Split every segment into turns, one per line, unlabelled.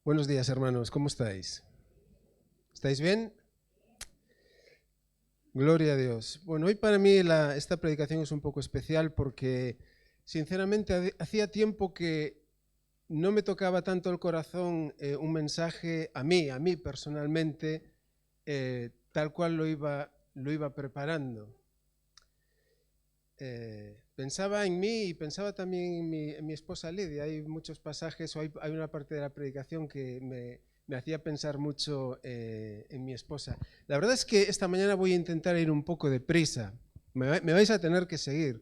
Buenos días, hermanos, ¿cómo estáis? ¿Estáis bien? Gloria a Dios. Bueno, hoy para mí esta predicación es un poco especial porque, sinceramente, hacía tiempo que no me tocaba tanto el corazón un mensaje a mí personalmente, tal cual lo iba preparando. Pensaba en mí y pensaba también en mi esposa Lidia. Hay muchos pasajes, o hay una parte de la predicación que me hacía pensar mucho en mi esposa. La verdad es que esta mañana voy a intentar ir un poco deprisa. Me vais a tener que seguir.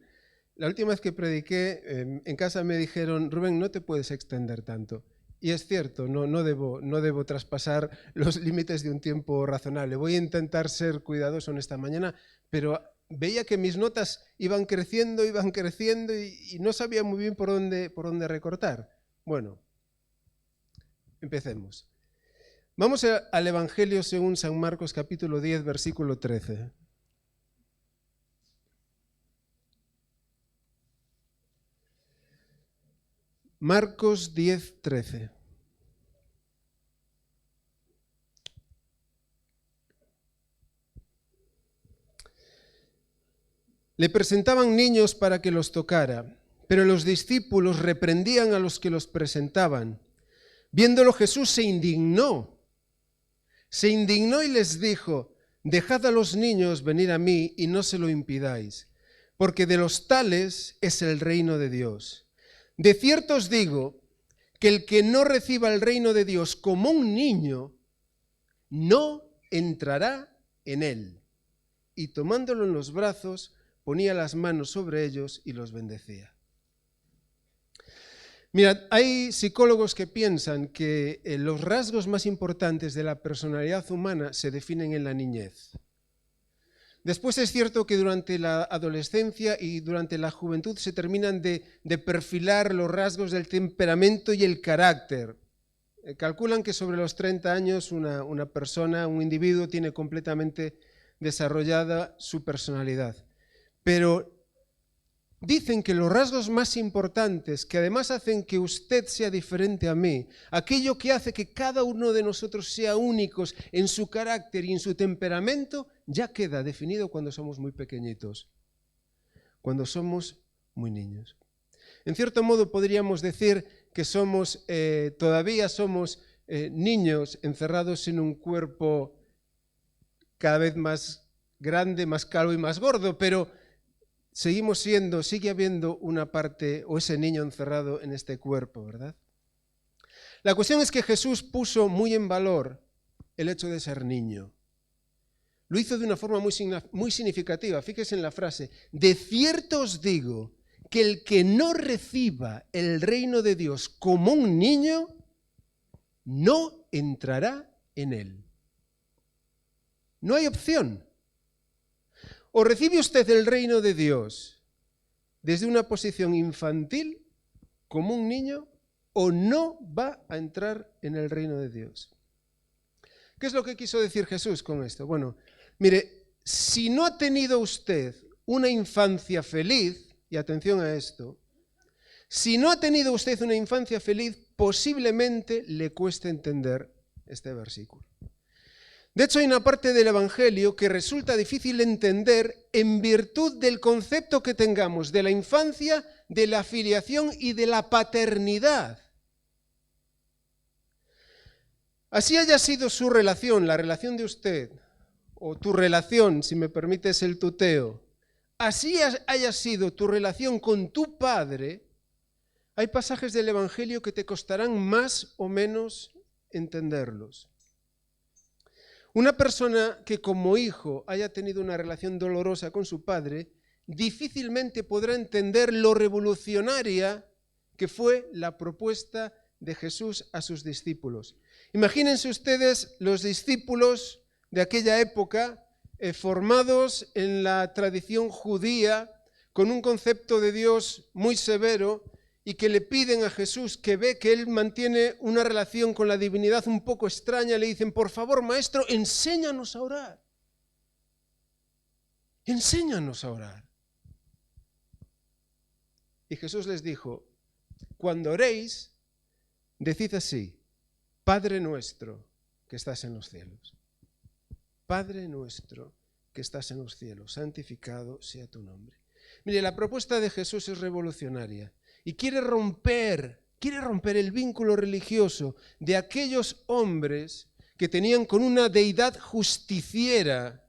La última vez que prediqué, en casa me dijeron: Rubén, no te puedes extender tanto. Y es cierto, no debo traspasar los límites de un tiempo razonable. Voy a intentar ser cuidadoso en esta mañana, pero veía que mis notas iban creciendo y no sabía muy bien por dónde recortar. Bueno, empecemos. Vamos al Evangelio según San Marcos, capítulo 10, versículo 13. Marcos 10, 13. Le presentaban niños para que los tocara, pero los discípulos reprendían a los que los presentaban. Viéndolo, Jesús se indignó y les dijo: dejad a los niños venir a mí y no se lo impidáis, porque de los tales es el reino de Dios. De cierto os digo que el que no reciba el reino de Dios como un niño, no entrará en él. Y tomándolo en los brazos, ponía las manos sobre ellos y los bendecía. Mirad, hay psicólogos que piensan que los rasgos más importantes de la personalidad humana se definen en la niñez. Después es cierto que durante la adolescencia y durante la juventud se terminan de perfilar los rasgos del temperamento y el carácter. Calculan que sobre los 30 años una persona, un individuo, tiene completamente desarrollada su personalidad. Pero dicen que los rasgos más importantes, que además hacen que usted sea diferente a mí, aquello que hace que cada uno de nosotros sea únicos en su carácter y en su temperamento, ya queda definido cuando somos muy pequeñitos, cuando somos muy niños. En cierto modo podríamos decir que todavía somos niños encerrados en un cuerpo cada vez más grande, más calvo y más gordo, pero sigue habiendo una parte o ese niño encerrado en este cuerpo, ¿verdad? La cuestión es que Jesús puso muy en valor el hecho de ser niño. Lo hizo de una forma muy significativa. Fíjese en la frase: de cierto os digo que el que no reciba el reino de Dios como un niño, no entrará en él. No hay opción. O recibe usted el reino de Dios desde una posición infantil, como un niño, o no va a entrar en el reino de Dios. ¿Qué es lo que quiso decir Jesús con esto? Bueno, mire, si no ha tenido usted una infancia feliz, y atención a esto, si no ha tenido usted una infancia feliz, posiblemente le cueste entender este versículo. De hecho, hay una parte del Evangelio que resulta difícil entender en virtud del concepto que tengamos de la infancia, de la filiación y de la paternidad. Así haya sido su relación, la relación de usted, o tu relación, si me permites el tuteo, así haya sido tu relación con tu padre, hay pasajes del Evangelio que te costarán más o menos entenderlos. Una persona que como hijo haya tenido una relación dolorosa con su padre, difícilmente podrá entender lo revolucionaria que fue la propuesta de Jesús a sus discípulos. Imagínense ustedes los discípulos de aquella época, formados en la tradición judía, con un concepto de Dios muy severo, y que le piden a Jesús, que ve que él mantiene una relación con la divinidad un poco extraña, le dicen: por favor, maestro, enséñanos a orar. Enséñanos a orar. Y Jesús les dijo: cuando oréis, decid así: Padre nuestro que estás en los cielos. Padre nuestro que estás en los cielos, santificado sea tu nombre. Mire, la propuesta de Jesús es revolucionaria y quiere romper el vínculo religioso de aquellos hombres que tenían con una deidad justiciera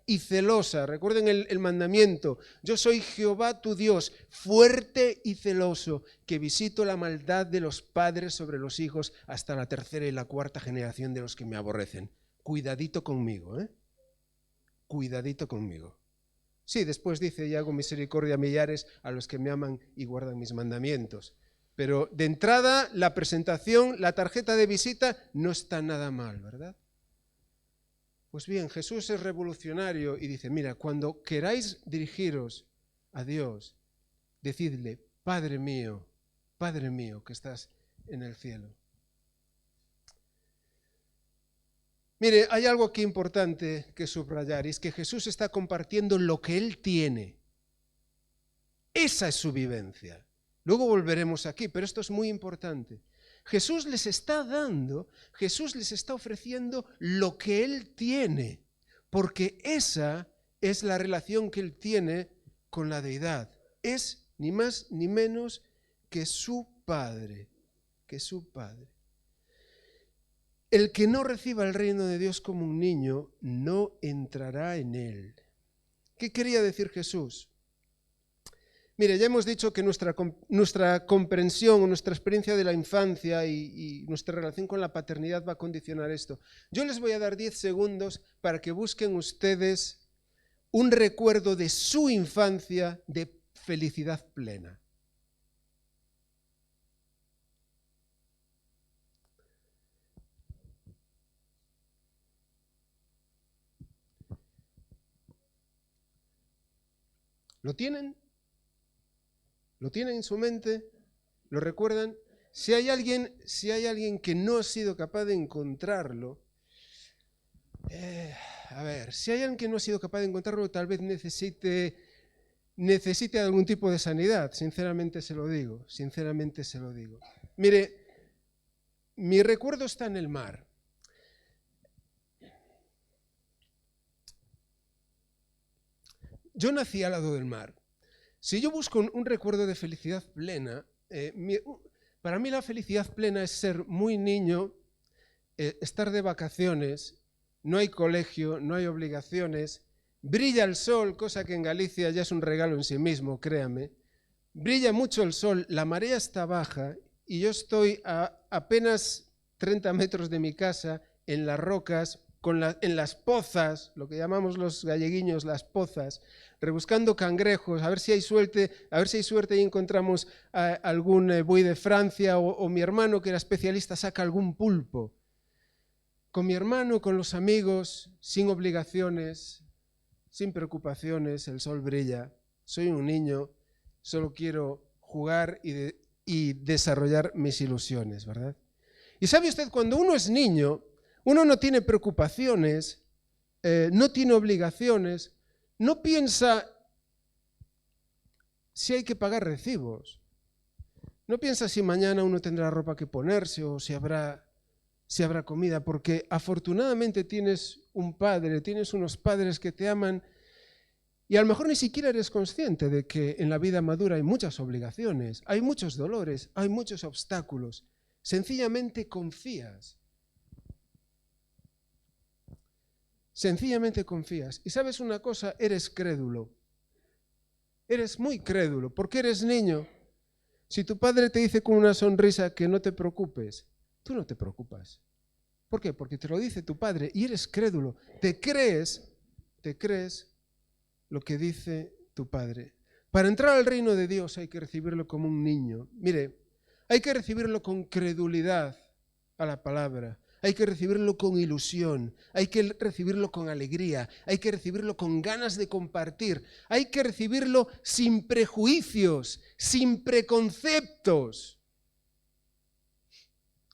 y celosa. Recuerden el mandamiento: yo soy Jehová tu Dios, fuerte y celoso, que visito la maldad de los padres sobre los hijos hasta la tercera y la cuarta generación de los que me aborrecen. Cuidadito conmigo, ¿eh? Cuidadito conmigo. Sí, después dice: y hago misericordia a millares a los que me aman y guardan mis mandamientos. Pero de entrada, la presentación, la tarjeta de visita, no está nada mal, ¿verdad? Pues bien, Jesús es revolucionario y dice: mira, cuando queráis dirigiros a Dios, decidle: Padre mío que estás en el cielo. Mire, hay algo aquí importante que subrayar, y es que Jesús está compartiendo lo que Él tiene. Esa es su vivencia. Luego volveremos aquí, pero esto es muy importante. Jesús les está ofreciendo lo que Él tiene, porque esa es la relación que Él tiene con la deidad. Es ni más ni menos que su Padre, El que no reciba el reino de Dios como un niño, no entrará en él. ¿Qué quería decir Jesús? Mire, ya hemos dicho que nuestra comprensión, nuestra experiencia de la infancia y nuestra relación con la paternidad va a condicionar esto. Yo les voy a dar 10 segundos para que busquen ustedes un recuerdo de su infancia de felicidad plena. ¿Lo tienen? ¿Lo tienen en su mente? ¿Lo recuerdan? Si hay alguien que no ha sido capaz de encontrarlo, si hay alguien que no ha sido capaz de encontrarlo, tal vez necesite algún tipo de sanidad, sinceramente se lo digo. Mire, mi recuerdo está en el mar. Yo nací al lado del mar. Si yo busco un recuerdo de felicidad plena, para mí la felicidad plena es ser muy niño, estar de vacaciones, no hay colegio, no hay obligaciones, brilla el sol, cosa que en Galicia ya es un regalo en sí mismo, créame. Brilla mucho el sol, la marea está baja y yo estoy a apenas 30 metros de mi casa, en las rocas, en las pozas, lo que llamamos los galleguiños las pozas, rebuscando cangrejos, a ver si hay suerte y encontramos algún buey de Francia o mi hermano, que era especialista, saca algún pulpo. Con mi hermano, con los amigos, sin obligaciones, sin preocupaciones, el sol brilla. Soy un niño, solo quiero jugar y desarrollar mis ilusiones, ¿verdad? Y sabe usted, cuando uno es niño, uno no tiene preocupaciones, no tiene obligaciones, no piensa si hay que pagar recibos, no piensa si mañana uno tendrá ropa que ponerse o si habrá comida, porque afortunadamente tienes un padre, tienes unos padres que te aman y a lo mejor ni siquiera eres consciente de que en la vida madura hay muchas obligaciones, hay muchos dolores, hay muchos obstáculos. Sencillamente confías. Y sabes una cosa, eres crédulo. Eres muy crédulo, porque eres niño. Si tu padre te dice con una sonrisa que no te preocupes, tú no te preocupas. ¿Por qué? Porque te lo dice tu padre y eres crédulo. Te crees lo que dice tu padre. Para entrar al reino de Dios hay que recibirlo como un niño. Mire, hay que recibirlo con credulidad a la palabra. Hay que recibirlo con ilusión, hay que recibirlo con alegría, hay que recibirlo con ganas de compartir, hay que recibirlo sin prejuicios, sin preconceptos.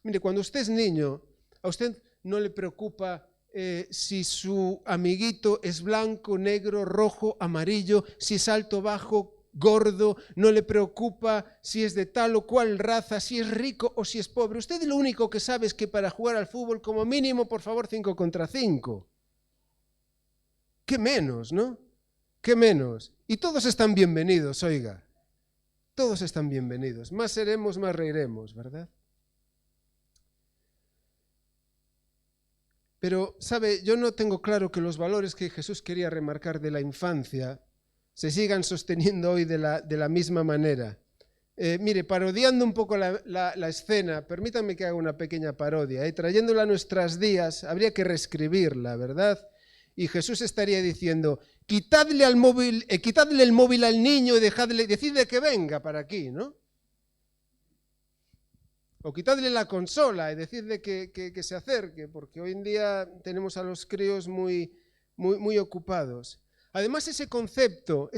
Mire, cuando usted es niño, a usted no le preocupa si su amiguito es blanco, negro, rojo, amarillo, si es alto, bajo, gordo, no le preocupa si es de tal o cual raza, si es rico o si es pobre. Usted lo único que sabe es que para jugar al fútbol, como mínimo, por favor, 5 contra 5. ¿Qué menos, no? ¿Qué menos? Y todos están bienvenidos, oiga. Todos están bienvenidos. Más seremos, más reiremos, ¿verdad? Pero, ¿sabe? Yo no tengo claro que los valores que Jesús quería remarcar de la infancia se sigan sosteniendo hoy de la misma manera. Mire, parodiando un poco la escena, permítanme que haga una pequeña parodia. Trayéndola a nuestros días, habría que reescribirla, ¿verdad? Y Jesús estaría diciendo, quitadle el móvil al niño y decidle que venga para aquí, ¿no? O quitadle la consola y decidle que se acerque, porque hoy en día tenemos a los críos muy ocupados. Además, ese concepto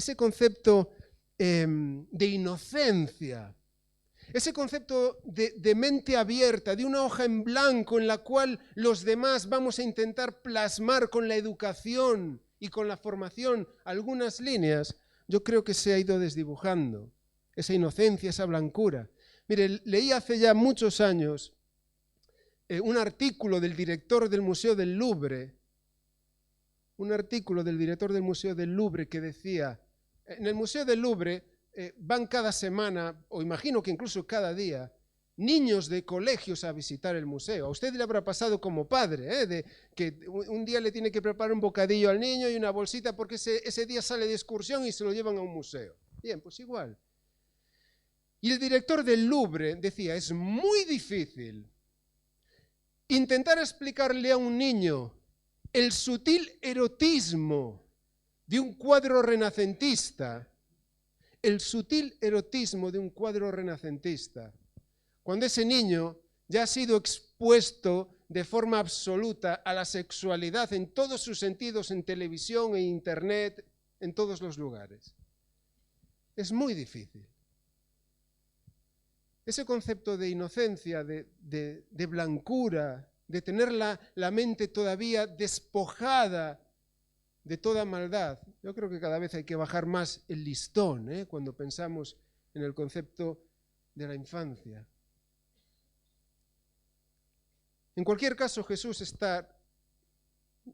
de inocencia, ese concepto de mente abierta, de una hoja en blanco en la cual los demás vamos a intentar plasmar con la educación y con la formación algunas líneas, yo creo que se ha ido desdibujando. Esa inocencia, esa blancura. Mire, leí hace ya muchos años un artículo del director del Museo del Louvre, que decía, en el Museo del Louvre van cada semana, o imagino que incluso cada día, niños de colegios a visitar el museo. A usted le habrá pasado como padre, de que un día le tiene que preparar un bocadillo al niño y una bolsita porque ese día sale de excursión y se lo llevan a un museo. Bien, pues igual. Y el director del Louvre decía, es muy difícil intentar explicarle a un niño el sutil erotismo de un cuadro renacentista, cuando ese niño ya ha sido expuesto de forma absoluta a la sexualidad en todos sus sentidos, en televisión, en internet, en todos los lugares. Es muy difícil. Ese concepto de inocencia, de blancura, de tener la mente todavía despojada de toda maldad, yo creo que cada vez hay que bajar más el listón, cuando pensamos en el concepto de la infancia. En cualquier caso, Jesús está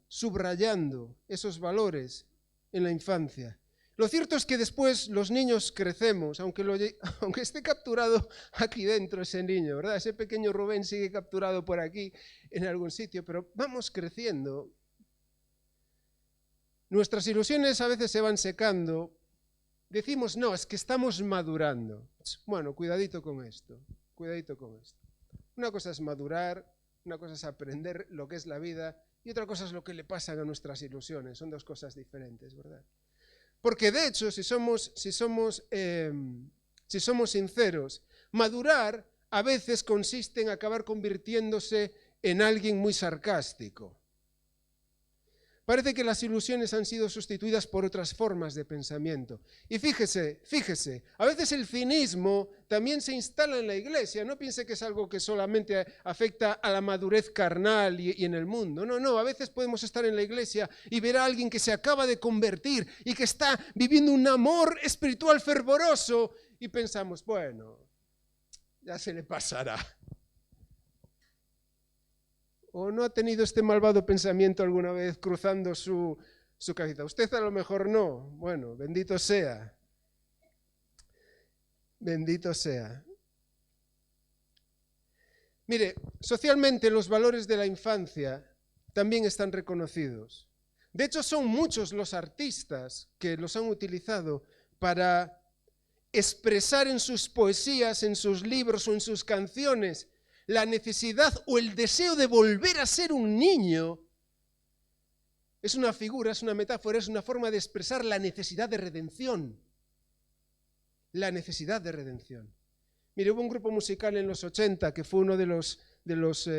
subrayando esos valores en la infancia. Lo cierto es que después los niños crecemos, aunque esté capturado aquí dentro ese niño, ¿verdad? Ese pequeño Rubén sigue capturado por aquí en algún sitio, pero vamos creciendo. Nuestras ilusiones a veces se van secando. Decimos, no, es que estamos madurando. Bueno, cuidadito con esto. Una cosa es madurar, una cosa es aprender lo que es la vida y otra cosa es lo que le pasa a nuestras ilusiones. Son dos cosas diferentes, ¿verdad? Porque de hecho, si somos sinceros, madurar a veces consiste en acabar convirtiéndose en alguien muy sarcástico. Parece que las ilusiones han sido sustituidas por otras formas de pensamiento. Y fíjese, a veces el cinismo también se instala en la iglesia. No piense que es algo que solamente afecta a la madurez carnal y en el mundo. No, a veces podemos estar en la iglesia y ver a alguien que se acaba de convertir y que está viviendo un amor espiritual fervoroso y pensamos, bueno, ya se le pasará. ¿O no ha tenido este malvado pensamiento alguna vez cruzando su cabeza? Usted a lo mejor no. Bueno, bendito sea. Bendito sea. Mire, socialmente los valores de la infancia también están reconocidos. De hecho, son muchos los artistas que los han utilizado para expresar en sus poesías, en sus libros o en sus canciones la necesidad o el deseo de volver a ser un niño. Es una figura, es una metáfora, es una forma de expresar la necesidad de redención. La necesidad de redención. Mire, hubo un grupo musical en los 80 que fue uno de los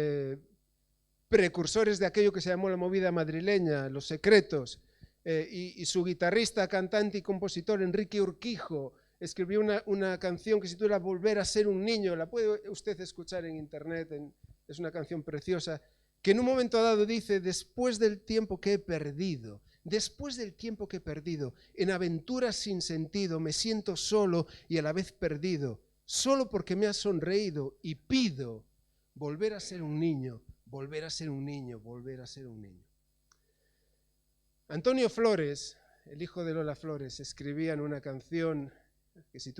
precursores de aquello que se llamó la movida madrileña, Los Secretos, y su guitarrista, cantante y compositor Enrique Urquijo escribió una canción que se titula Volver a ser un niño. La puede usted escuchar en internet, es una canción preciosa, que en un momento dado dice, después del tiempo que he perdido, después del tiempo que he perdido, en aventuras sin sentido, me siento solo y a la vez perdido, solo porque me has sonreído y pido volver a ser un niño, volver a ser un niño, volver a ser un niño. Antonio Flores, el hijo de Lola Flores, escribía en una canción que se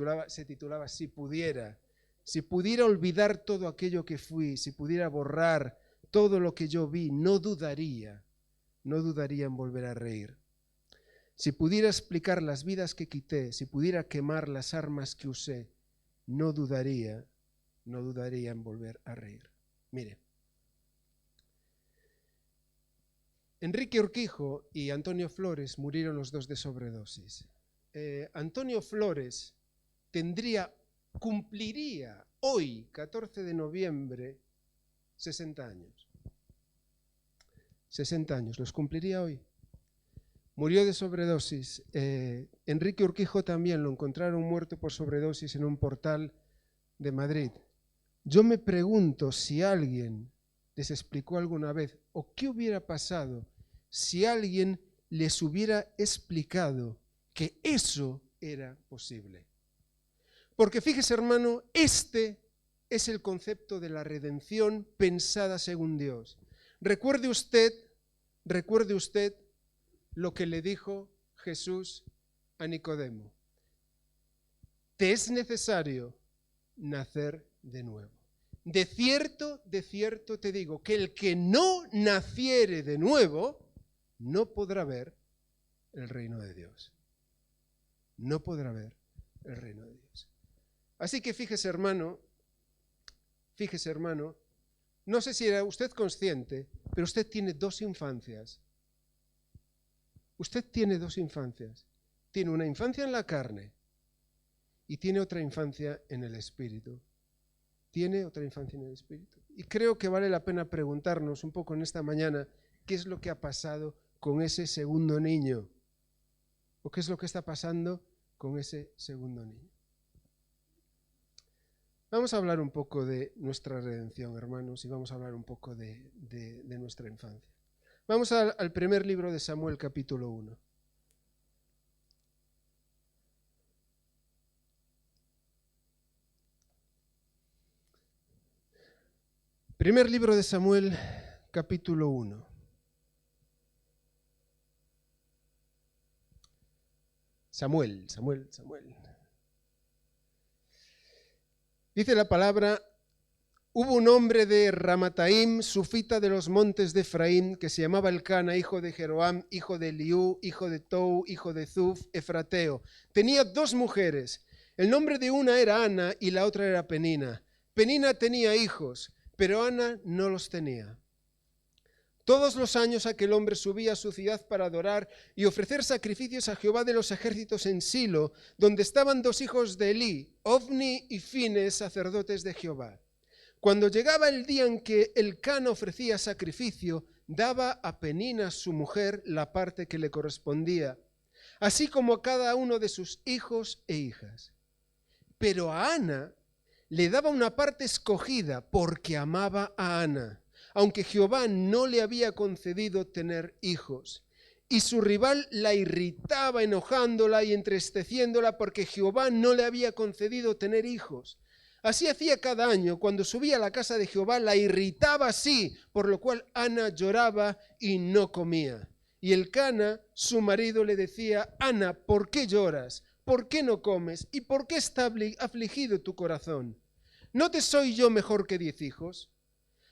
titulaba Si pudiera olvidar todo aquello que fui, si pudiera borrar todo lo que yo vi, no dudaría en volver a reír. Si pudiera explicar las vidas que quité, si pudiera quemar las armas que usé, no dudaría en volver a reír. Mire, Enrique Urquijo y Antonio Flores murieron los dos de sobredosis. Antonio Flores cumpliría hoy, 14 de noviembre, 60 años. 60 años, los cumpliría hoy. Murió de sobredosis. Enrique Urquijo también lo encontraron muerto por sobredosis en un portal de Madrid. Yo me pregunto si alguien les explicó alguna vez o qué hubiera pasado si alguien les hubiera explicado que eso era posible. Porque fíjese, hermano, este es el concepto de la redención pensada según Dios. Recuerde usted lo que le dijo Jesús a Nicodemo. Te es necesario nacer de nuevo. De cierto te digo que el que no naciere de nuevo no podrá ver el reino de Dios. No podrá ver el reino de Dios. Así que fíjese, hermano, no sé si era usted consciente, pero usted tiene dos infancias. Usted tiene dos infancias. Tiene una infancia en la carne y tiene otra infancia en el espíritu. Tiene otra infancia en el espíritu. Y creo que vale la pena preguntarnos un poco en esta mañana qué es lo que ha pasado con ese segundo niño. ¿O qué es lo que está pasando con ese segundo niño? Vamos a hablar un poco de nuestra redención, hermanos, y vamos a hablar un poco de nuestra infancia. Vamos al primer libro de Samuel, capítulo 1. Primer libro de Samuel, capítulo 1. Samuel. Dice la palabra: hubo un hombre de Ramataim, sufita de los montes de Efraín, que se llamaba Elcana, hijo de Jeroam, hijo de Eliú, hijo de Tou, hijo de Zuf, efrateo. Tenía dos mujeres. El nombre de una era Ana y la otra era Penina. Penina tenía hijos, pero Ana no los tenía. Todos los años aquel hombre subía a su ciudad para adorar y ofrecer sacrificios a Jehová de los ejércitos en Silo, donde estaban dos hijos de Elí, Ofni y Fines, sacerdotes de Jehová. Cuando llegaba el día en que Elcana ofrecía sacrificio, daba a Penina, su mujer, la parte que le correspondía, así como a cada uno de sus hijos e hijas. Pero a Ana le daba una parte escogida porque amaba a Ana, aunque Jehová no le había concedido tener hijos. Y su rival la irritaba, enojándola y entristeciéndola porque Jehová no le había concedido tener hijos. Así hacía cada año, cuando subía a la casa de Jehová, la irritaba así, por lo cual Ana lloraba y no comía. Y Elcana, su marido, le decía: Ana, ¿por qué lloras? ¿Por qué no comes? ¿Y por qué está afligido tu corazón? ¿No te soy yo mejor que 10 hijos?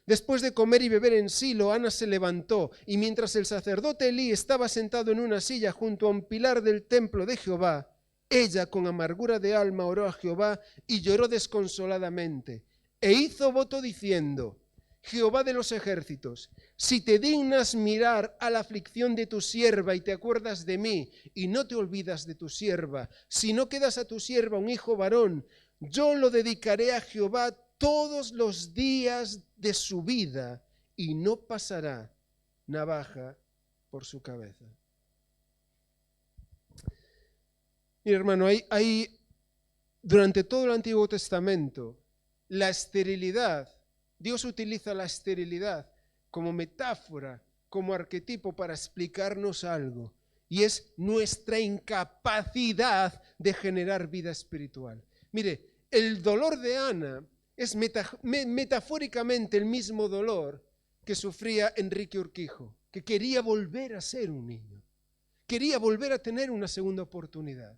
Después de comer y beber en Silo, Ana se levantó, y mientras el sacerdote Elí estaba sentado en una silla junto a un pilar del templo de Jehová, ella con amargura de alma oró a Jehová y lloró desconsoladamente, e hizo voto diciendo: Jehová de los ejércitos, si te dignas mirar a la aflicción de tu sierva y te acuerdas de mí, y no te olvidas de tu sierva, si no quedas a tu sierva un hijo varón, yo lo dedicaré a Jehová todos los días de su vida, y no pasará navaja por su cabeza. Mira, hermano, hay durante todo el Antiguo Testamento la esterilidad. Dios utiliza la esterilidad como metáfora, como arquetipo para explicarnos algo. y es nuestra incapacidad de generar vida espiritual. Mire, el dolor de Ana es metafóricamente el mismo dolor que sufría Enrique Urquijo, que quería volver a ser un niño, quería volver a tener una segunda oportunidad,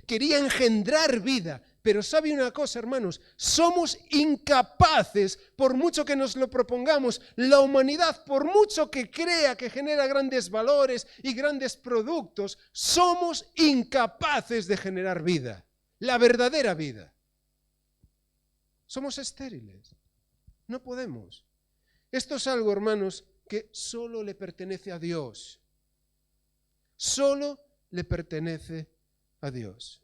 quería engendrar vida. Pero ¿sabe una cosa, hermanos? Somos incapaces, por mucho que nos lo propongamos. La humanidad, por mucho que crea que genera grandes valores y grandes productos, somos incapaces de generar vida, la verdadera vida. Somos estériles, no podemos. Esto es algo, hermanos, que solo le pertenece a Dios. Solo le pertenece a Dios.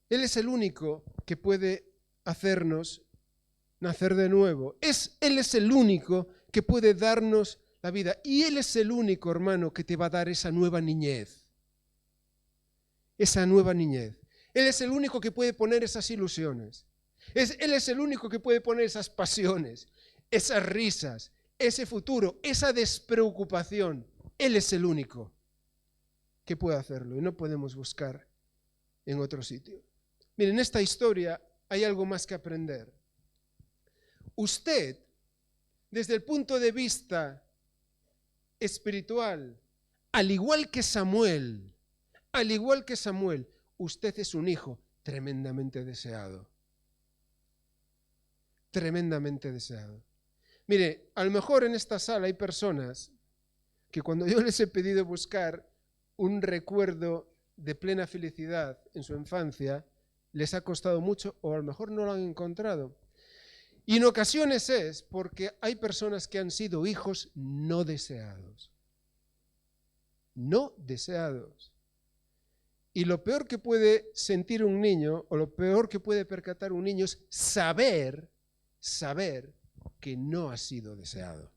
Él es el único que puede hacernos nacer de nuevo. Él es el único que puede darnos la vida. Y Él es el único, hermano, que te va a dar esa nueva niñez. Esa nueva niñez. Él es el único que puede poner esas ilusiones. Él es el único que puede poner esas pasiones, esas risas, ese futuro, esa despreocupación. Él es el único que puede hacerlo y no podemos buscar en otro sitio. Miren, en esta historia hay algo más que aprender. Usted, desde el punto de vista espiritual, al igual que Samuel, usted es un hijo tremendamente deseado. Tremendamente deseado. Mire, a lo mejor en esta sala hay personas que cuando yo les he pedido buscar un recuerdo de plena felicidad en su infancia, les ha costado mucho o a lo mejor no lo han encontrado. Y en ocasiones es porque hay personas que han sido hijos no deseados. No deseados. Y lo peor que puede sentir un niño, o lo peor que puede percatar un niño es saber que no ha sido deseado.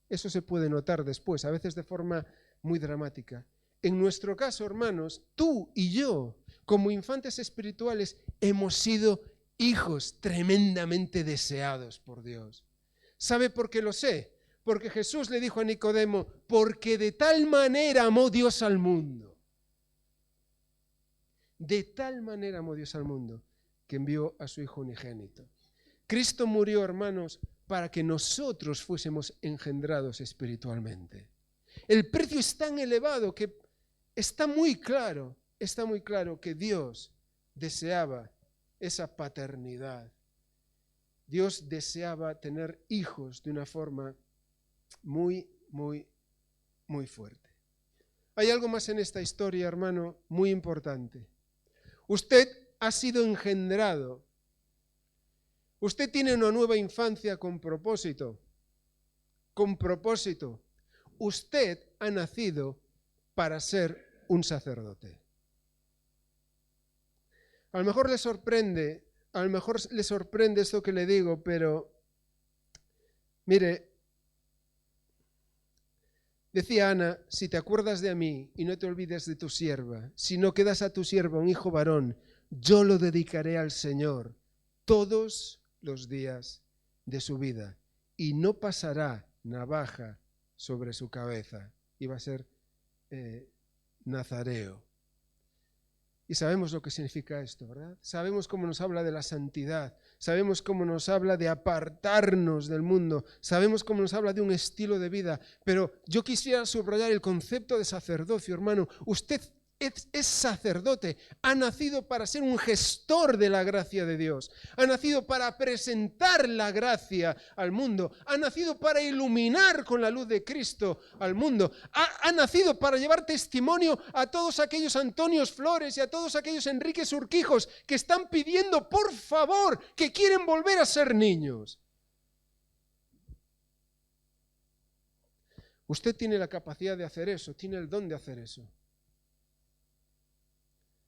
Eso se puede notar después, a veces de forma muy dramática. En nuestro caso, hermanos, tú y yo, como infantes espirituales, hemos sido hijos tremendamente deseados por Dios. ¿Sabe por qué lo sé? Porque Jesús le dijo a Nicodemo, porque de tal manera amó Dios al mundo. De tal manera amó Dios al mundo, que envió a su Hijo unigénito. Cristo murió, hermanos, para que nosotros fuésemos engendrados espiritualmente. El precio es tan elevado que está muy claro que Dios deseaba esa paternidad. Dios deseaba tener hijos de una forma muy, muy, muy fuerte. Hay algo más en esta historia, hermano, muy importante. Usted ha sido engendrado. Usted tiene una nueva infancia con propósito. Con propósito. Usted ha nacido para ser un sacerdote. A lo mejor le sorprende esto que le digo, pero mire, decía Ana, si te acuerdas de mí y no te olvides de tu sierva, si no quedas a tu sierva un hijo varón, yo lo dedicaré al Señor todos los días de su vida y no pasará navaja sobre su cabeza. Iba a ser nazareo. Y sabemos lo que significa esto, ¿verdad? Sabemos cómo nos habla de la santidad, sabemos cómo nos habla de apartarnos del mundo, sabemos cómo nos habla de un estilo de vida, pero yo quisiera subrayar el concepto de sacerdocio, hermano. Usted es sacerdote, ha nacido para ser un gestor de la gracia de Dios, ha nacido para presentar la gracia al mundo, ha nacido para iluminar con la luz de Cristo al mundo, ha nacido para llevar testimonio a todos aquellos Antonios Flores y a todos aquellos Enriques Urquijos que están pidiendo por favor, que quieren volver a ser niños. Usted tiene la capacidad de hacer eso, tiene el don de hacer eso,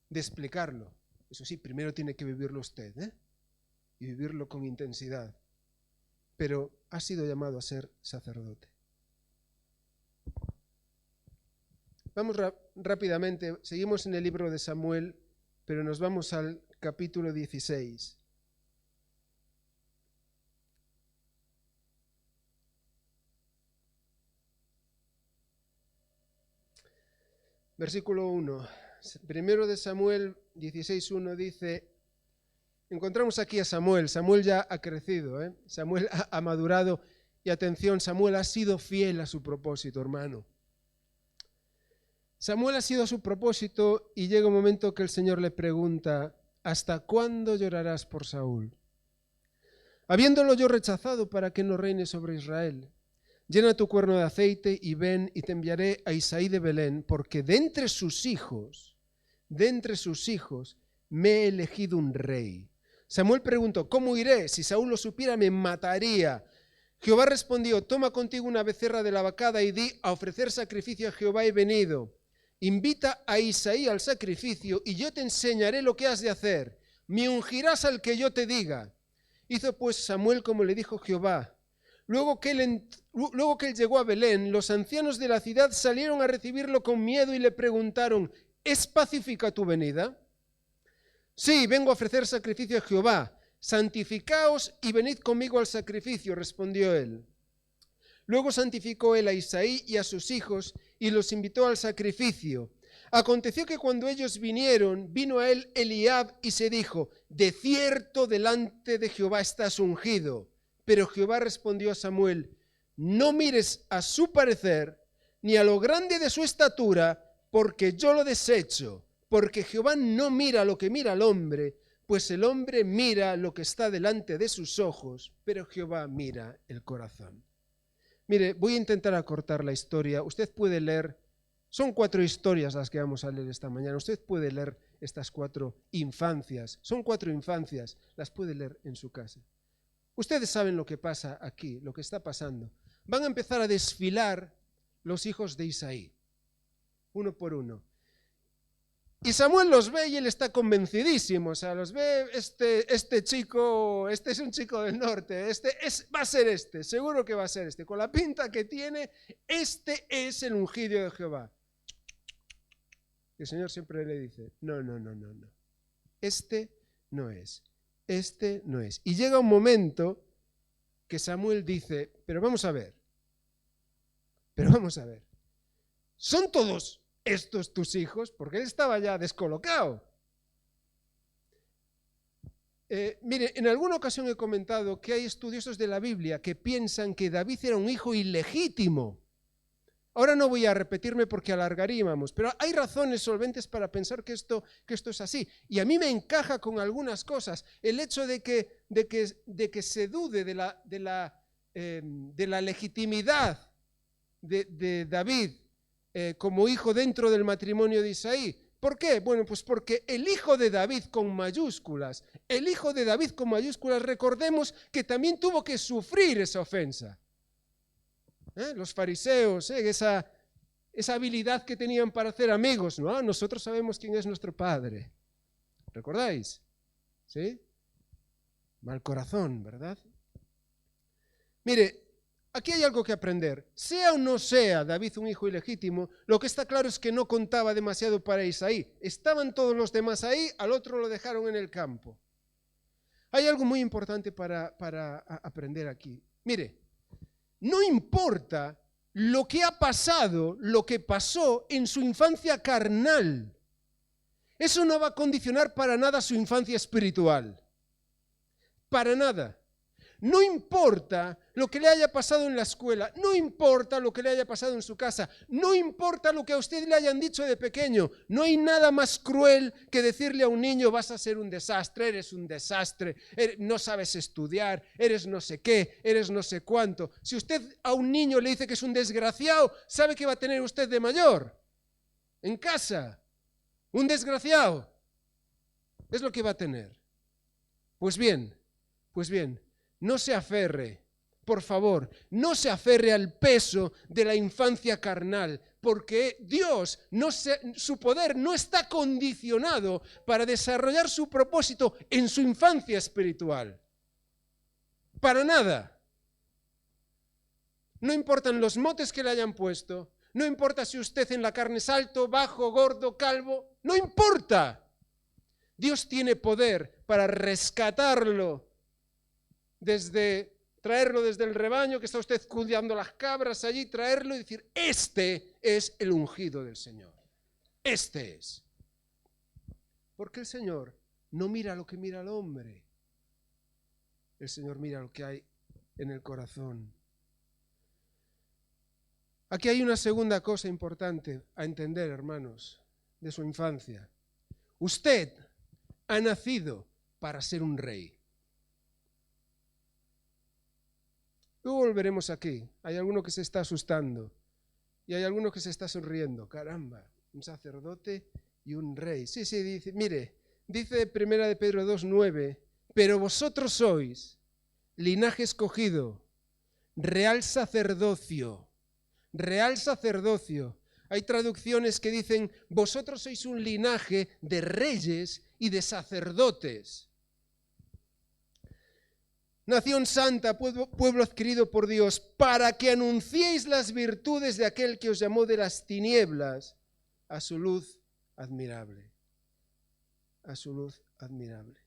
de explicarlo. Eso sí, primero tiene que vivirlo usted, y vivirlo con intensidad. Pero ha sido llamado a ser sacerdote. Vamos rápidamente, seguimos en el libro de Samuel, pero nos vamos al capítulo 16. Versículo 1. Primero de Samuel 16:1 dice, encontramos aquí a Samuel. Samuel ya ha crecido, Samuel ha madurado. Y atención, Samuel ha sido fiel a su propósito, hermano. Samuel ha sido a su propósito y llega un momento que el Señor le pregunta, ¿hasta cuándo llorarás por Saúl? Habiéndolo yo rechazado para que no reine sobre Israel. Llena tu cuerno de aceite y ven y te enviaré a Isaí de Belén, porque de entre sus hijos, me he elegido un rey. Samuel preguntó, ¿cómo iré? Si Saúl lo supiera, me mataría. Jehová respondió, toma contigo una becerra de la vacada y di, a ofrecer sacrificio a Jehová he venido. Invita a Isaí al sacrificio y yo te enseñaré lo que has de hacer. Me ungirás al que yo te diga. Hizo pues Samuel como le dijo Jehová. Luego que él llegó a Belén, los ancianos de la ciudad salieron a recibirlo con miedo y le preguntaron, ¿es pacífica tu venida? Sí, vengo a ofrecer sacrificio a Jehová. Santificaos y venid conmigo al sacrificio, respondió él. Luego santificó él a Isaí y a sus hijos y los invitó al sacrificio. Aconteció que cuando ellos vinieron, vino a él Eliab y se dijo, de cierto delante de Jehová estás ungido. Pero Jehová respondió a Samuel, no mires a su parecer ni a lo grande de su estatura, porque yo lo desecho, porque Jehová no mira lo que mira el hombre, pues el hombre mira lo que está delante de sus ojos, pero Jehová mira el corazón. Mire, voy a intentar acortar la historia. Usted puede leer, son 4 historias las que vamos a leer esta mañana. Usted puede leer estas 4 infancias. Son 4 infancias, las puede leer en su casa. Ustedes saben lo que pasa aquí, lo que está pasando. Van a empezar a desfilar los hijos de Isaí, uno por uno. Y Samuel los ve y él está convencidísimo, o sea, los ve, este chico, este es un chico del norte, va a ser seguro que va a ser con la pinta que tiene, este es el ungido de Jehová. Y el Señor siempre le dice, no, este no es. Y llega un momento que Samuel dice, pero vamos a ver, ¿son todos estos tus hijos? Porque él estaba ya descolocado. Mire, en alguna ocasión he comentado que hay estudiosos de la Biblia que piensan que David era un hijo ilegítimo. Ahora no voy a repetirme porque alargaríamos, pero hay razones solventes para pensar que esto es así. Y a mí me encaja con algunas cosas. El hecho de que se dude de la legitimidad de David como hijo dentro del matrimonio de Isaí. ¿Por qué? Bueno, pues porque el hijo de David con mayúsculas, recordemos que también tuvo que sufrir esa ofensa. Los fariseos, esa habilidad que tenían para hacer amigos, ¿no? Nosotros sabemos quién es nuestro Padre. ¿Recordáis? ¿Sí? Mal corazón, ¿verdad? Mire, aquí hay algo que aprender. Sea o no sea David un hijo ilegítimo, lo que está claro es que no contaba demasiado para Isaí. Estaban todos los demás ahí, al otro lo dejaron en el campo. Hay algo muy importante para aprender aquí. Mire, no importa lo que ha pasado, lo que pasó en su infancia carnal. Eso no va a condicionar para nada su infancia espiritual. Para nada. No importa lo que le haya pasado en la escuela, no importa lo que le haya pasado en su casa, no importa lo que a usted le hayan dicho de pequeño, no hay nada más cruel que decirle a un niño vas a ser un desastre, eres un desastre, no sabes estudiar, eres no sé qué, eres no sé cuánto. Si usted a un niño le dice que es un desgraciado, ¿sabe qué va a tener usted de mayor? En casa, un desgraciado, es lo que va a tener. Pues bien, no se aferre, por favor, no se aferre al peso de la infancia carnal, porque Dios, su poder no está condicionado para desarrollar su propósito en su infancia espiritual. Para nada. No importan los motes que le hayan puesto, no importa si usted en la carne es alto, bajo, gordo, calvo, no importa. Dios tiene poder para rescatarlo traerlo desde el rebaño que está usted cuidando las cabras allí, traerlo y decir, este es el ungido del Señor. este es. Porque el Señor no mira lo que mira el hombre. El Señor mira lo que hay en el corazón. Aquí hay una segunda cosa importante a entender, hermanos, de su infancia. Usted ha nacido para ser un rey. Luego volveremos aquí. Hay alguno que se está asustando y hay alguno que se está sonriendo. Caramba, un sacerdote y un rey. Sí, dice, mire, dice 1 de Pedro 2:9, pero vosotros sois linaje escogido, real sacerdocio. Real sacerdocio. Hay traducciones que dicen, vosotros sois un linaje de reyes y de sacerdotes. Nación santa, pueblo adquirido por Dios, para que anunciéis las virtudes de aquel que os llamó de las tinieblas a su luz admirable. A su luz admirable.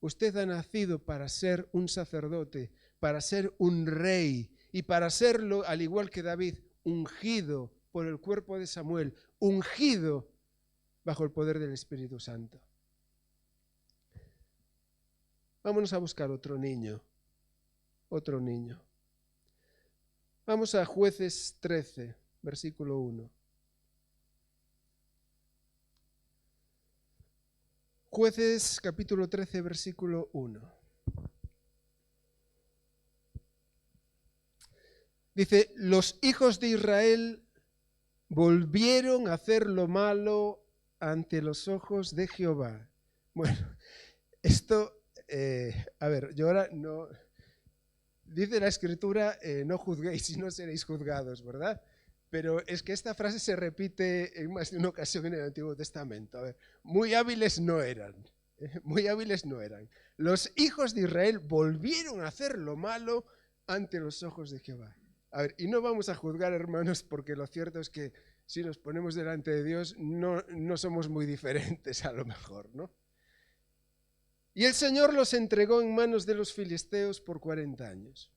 Usted ha nacido para ser un sacerdote, para ser un rey y para serlo, al igual que David, ungido por el cuerpo de Samuel, ungido bajo el poder del Espíritu Santo. Vámonos a buscar otro niño. Otro niño. Vamos a Jueces 13, versículo 1. Jueces capítulo 13, versículo 1. Dice, los hijos de Israel volvieron a hacer lo malo ante los ojos de Jehová. Bueno, esto, a ver, yo ahora no... Dice la Escritura, no juzguéis y no seréis juzgados, ¿verdad? Pero es que esta frase se repite en más de una ocasión en el Antiguo Testamento. A ver, muy hábiles no eran. Muy hábiles no eran. Los hijos de Israel volvieron a hacer lo malo ante los ojos de Jehová. A ver, y no vamos a juzgar, hermanos, porque lo cierto es que si nos ponemos delante de Dios no somos muy diferentes a lo mejor, ¿no? Y el Señor los entregó en manos de los filisteos por 40 años.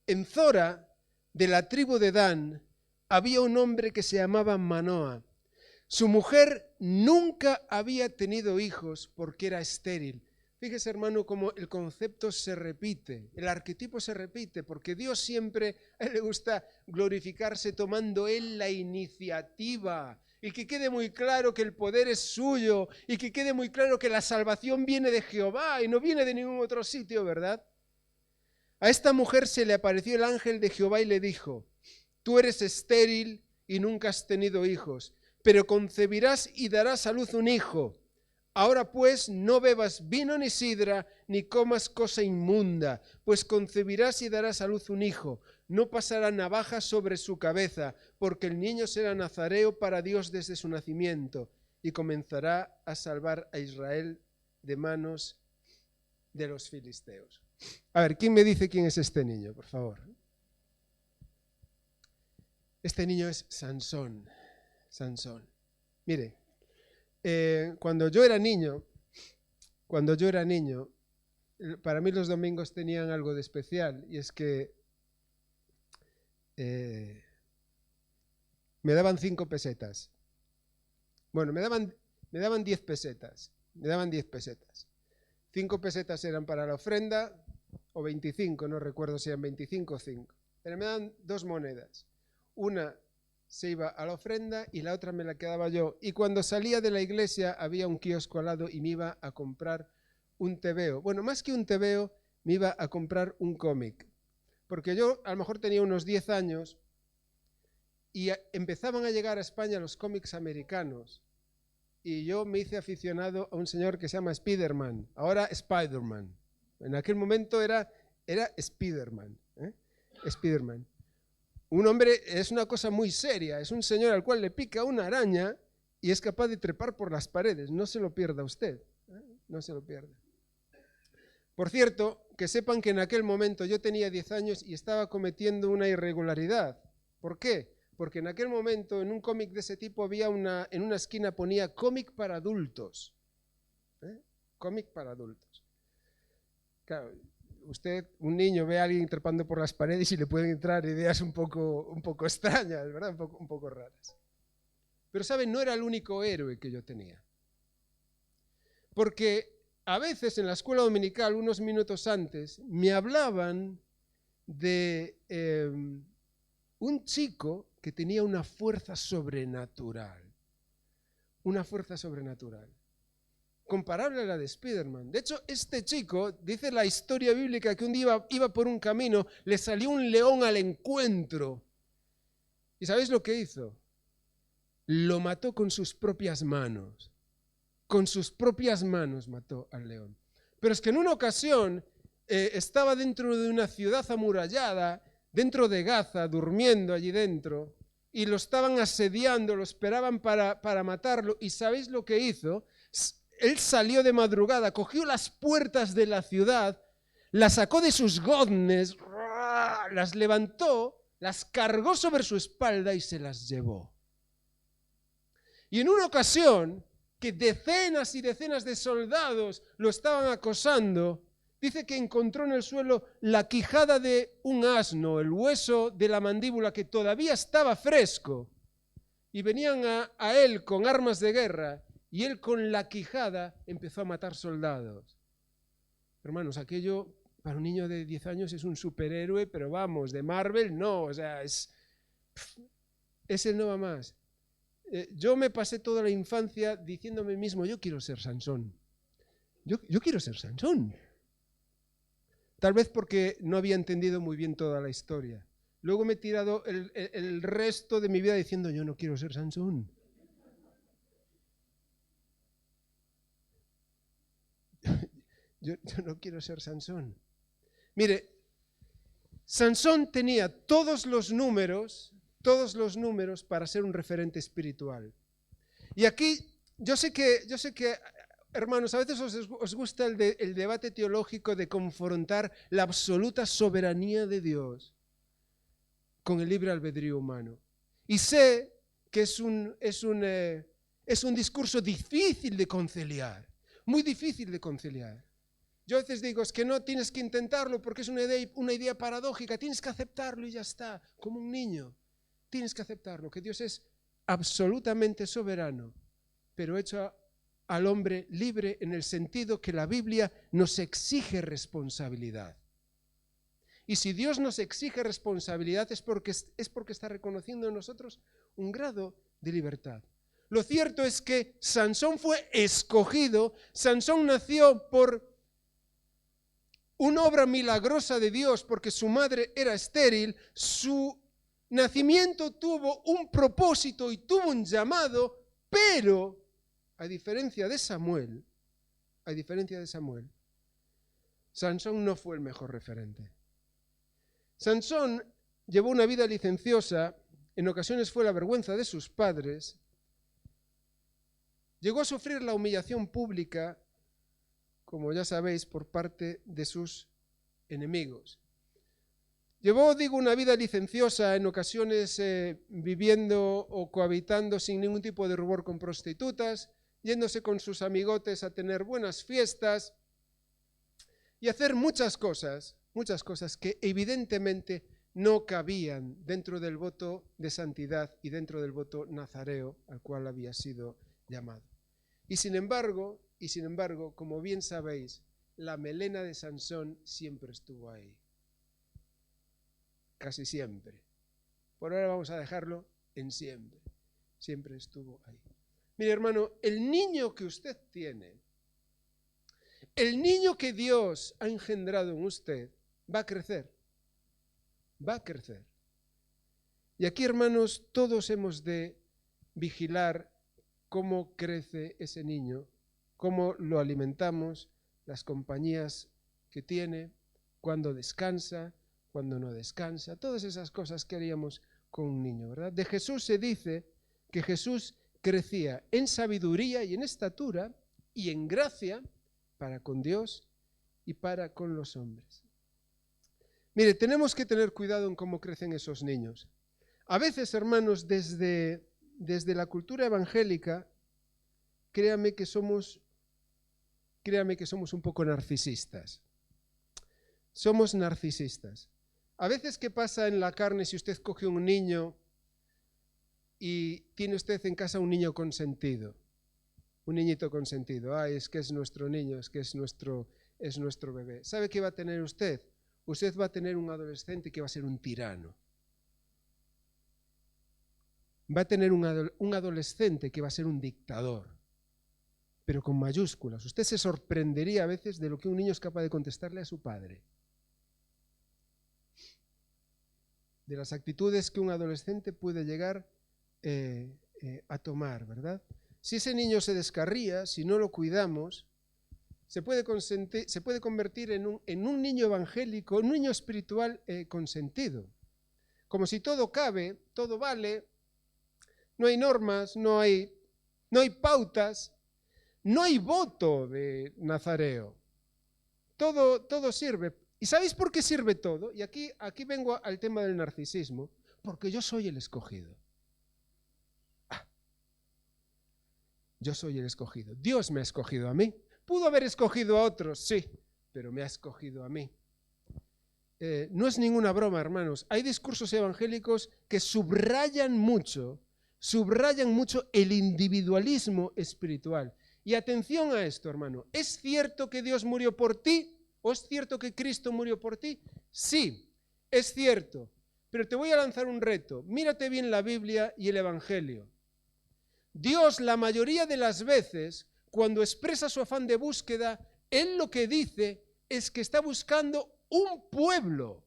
En Zora, de la tribu de Dan, había un hombre que se llamaba Manoa. Su mujer nunca había tenido hijos porque era estéril. Fíjese, hermano, cómo el concepto se repite, el arquetipo se repite, porque Dios siempre, a él le gusta glorificarse tomando él la iniciativa. Y que quede muy claro que el poder es suyo, y que quede muy claro que la salvación viene de Jehová y no viene de ningún otro sitio, ¿verdad? A esta mujer se le apareció el ángel de Jehová y le dijo, tú eres estéril y nunca has tenido hijos, pero concebirás y darás a luz un hijo. Ahora pues no bebas vino ni sidra, ni comas cosa inmunda, pues concebirás y darás a luz un hijo. No pasará navaja sobre su cabeza, porque el niño será nazareo para Dios desde su nacimiento, y comenzará a salvar a Israel de manos de los filisteos. A ver, ¿quién me dice quién es este niño, por favor? Este niño es Sansón. Sansón. Mire, cuando yo era niño, para mí los domingos tenían algo de especial, y es que me daban 5 pesetas. Bueno, me daban 10 pesetas. Me daban 10 pesetas. 5 pesetas eran para la ofrenda, o 25, no recuerdo si eran 25 o 5. Pero me daban 2 monedas. Una se iba a la ofrenda y la otra me la quedaba yo. Y cuando salía de la iglesia había un kiosco al lado y me iba a comprar un tebeo. Bueno, más que un tebeo, me iba a comprar un cómic. Porque yo a lo mejor tenía unos 10 años y empezaban a llegar a España los cómics americanos. Y yo me hice aficionado a un señor que se llama Spiderman, ahora Spiderman. En aquel momento era Spiderman. Spiderman. Un hombre es una cosa muy seria, es un señor al cual le pica una araña y es capaz de trepar por las paredes. No se lo pierda usted, no se lo pierda. Por cierto, que sepan que en aquel momento yo tenía 10 años y estaba cometiendo una irregularidad. ¿Por qué? Porque en aquel momento en un cómic de ese tipo había en una esquina ponía cómic para adultos. Cómic para adultos. Claro, usted, un niño, ve a alguien trepando por las paredes y le pueden entrar ideas un poco extrañas, ¿verdad? Un poco raras. Pero ¿saben? No era el único héroe que yo tenía. Porque a veces en la escuela dominical, unos minutos antes, me hablaban de un chico que tenía una fuerza sobrenatural. Una fuerza sobrenatural. Comparable a la de Spiderman. De hecho, este chico, dice la historia bíblica, que un día iba por un camino, le salió un león al encuentro. ¿Y sabéis lo que hizo? Lo mató con sus propias manos. Con sus propias manos mató al león. Pero es que en una ocasión estaba dentro de una ciudad amurallada, dentro de Gaza, durmiendo allí dentro, y lo estaban asediando, lo esperaban para matarlo. ¿Y sabéis lo que hizo? Él salió de madrugada, cogió las puertas de la ciudad, las sacó de sus goznes, las levantó, las cargó sobre su espalda y se las llevó. Y en una ocasión, que decenas y decenas de soldados lo estaban acosando, dice que encontró en el suelo la quijada de un asno, el hueso de la mandíbula que todavía estaba fresco. Y venían a él con armas de guerra y él con la quijada empezó a matar soldados. Hermanos, aquello para un niño de 10 años es un superhéroe, pero vamos, de Marvel no, o sea, ese no va más. Yo me pasé toda la infancia diciéndome mismo, yo quiero ser Sansón. Yo quiero ser Sansón. Tal vez porque no había entendido muy bien toda la historia. Luego me he tirado el resto de mi vida diciendo, yo no quiero ser Sansón. Yo no quiero ser Sansón. Mire, Sansón tenía todos los números para ser un referente espiritual. Y aquí, yo sé que hermanos, a veces os gusta el debate teológico de confrontar la absoluta soberanía de Dios con el libre albedrío humano. Y sé que es un discurso difícil de conciliar, muy difícil de conciliar. Yo a veces digo, es que no tienes que intentarlo porque es una idea paradójica, tienes que aceptarlo y ya está, como un niño. Tienes que aceptarlo, que Dios es absolutamente soberano, pero hecho al hombre libre en el sentido que la Biblia nos exige responsabilidad. Y si Dios nos exige responsabilidad es porque está reconociendo en nosotros un grado de libertad. Lo cierto es que Sansón fue escogido, Sansón nació por una obra milagrosa de Dios porque su madre era estéril, su nacimiento tuvo un propósito y tuvo un llamado, pero a diferencia de Samuel, Sansón no fue el mejor referente. Sansón llevó una vida licenciosa, en ocasiones fue la vergüenza de sus padres, llegó a sufrir la humillación pública, como ya sabéis, por parte de sus enemigos. Llevó, una vida licenciosa, en ocasiones viviendo o cohabitando sin ningún tipo de rubor con prostitutas, yéndose con sus amigotes a tener buenas fiestas y hacer muchas cosas que evidentemente no cabían dentro del voto de santidad y dentro del voto nazareo al cual había sido llamado. Y sin embargo, como bien sabéis, la melena de Sansón siempre estuvo ahí. Casi siempre. Por ahora vamos a dejarlo en siempre. Siempre estuvo ahí. Mire, hermano, el niño que usted tiene, el niño que Dios ha engendrado en usted, va a crecer. Va a crecer. Y aquí, hermanos, todos hemos de vigilar cómo crece ese niño, cómo lo alimentamos, las compañías que tiene, cuándo descansa, cuándo no descansa, todas esas cosas que haríamos con un niño, ¿verdad? De Jesús se dice que Jesús crecía en sabiduría y en estatura y en gracia para con Dios y para con los hombres. Mire, tenemos que tener cuidado en cómo crecen esos niños. A veces, hermanos, desde la cultura evangélica, créame que somos un poco narcisistas. Somos narcisistas. A veces, ¿qué pasa en la carne si usted coge un niño y tiene usted en casa un niño consentido, un niñito consentido. Ay, es que es nuestro niño, es que es nuestro bebé. ¿Sabe qué va a tener usted? Usted va a tener un adolescente que va a ser un tirano. Va a tener un adolescente que va a ser un dictador, pero con mayúsculas. Usted se sorprendería a veces de lo que un niño es capaz de contestarle a su padre. De las actitudes que un adolescente puede llegar a tomar, ¿verdad? Si ese niño se descarría, si no lo cuidamos, se puede convertir en un niño evangélico, un niño espiritual consentido. Como si todo cabe, todo vale, no hay normas, no hay pautas, no hay voto de nazareo. Todo sirve. ¿Y sabéis por qué sirve todo? Y aquí vengo al tema del narcisismo. Porque yo soy el escogido. Yo soy el escogido. Dios me ha escogido a mí. Pudo haber escogido a otros, sí, pero me ha escogido a mí. No es ninguna broma, hermanos. Hay discursos evangélicos que subrayan mucho el individualismo espiritual. Y atención a esto, hermano. ¿Es cierto que Dios murió por ti? ¿O es cierto que Cristo murió por ti? Sí, es cierto. Pero te voy a lanzar un reto. Mírate bien la Biblia y el Evangelio. Dios, la mayoría de las veces, cuando expresa su afán de búsqueda, Él lo que dice es que está buscando un pueblo.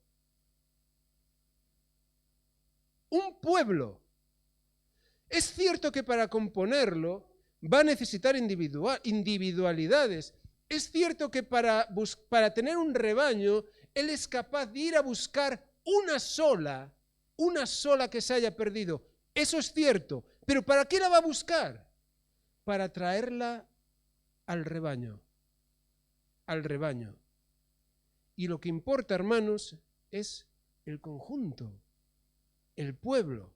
Un pueblo. Es cierto que para componerlo va a necesitar individualidades. Es cierto que para tener un rebaño, Él es capaz de ir a buscar una sola que se haya perdido. Eso es cierto. ¿Pero para qué la va a buscar? Para traerla al rebaño. Al rebaño. Y lo que importa, hermanos, es el conjunto, el pueblo.